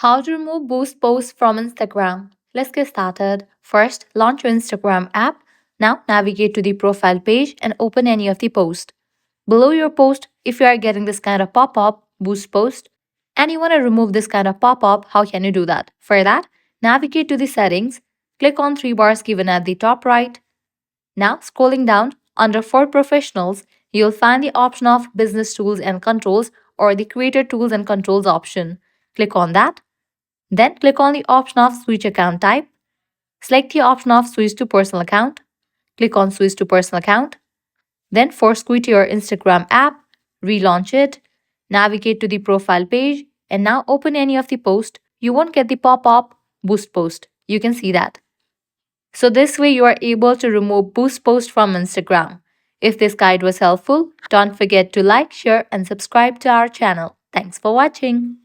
How to remove boost posts from Instagram. Let's get started. First, launch your Instagram app. Now, navigate to the profile page and open any of the posts. Below your post, if you are getting this kind of pop up, boost post, and you want to remove this kind of pop up, how can you do that? For that, navigate to the settings, click on three bars given at the top right. Now, scrolling down under For Professionals, you'll find the option of Business Tools and Controls or the Creator Tools and Controls option. Click on that. Then click on the option of Switch Account Type. Select the option of Switch to Personal Account. Click on Switch to Personal Account. Then force quit your Instagram app, relaunch it, navigate to the profile page, and now open any of the posts. You won't get the pop-up boost post. You can see that. So this way you are able to remove boost post from Instagram. If this guide was helpful, don't forget to like, share, and subscribe to our channel. Thanks for watching.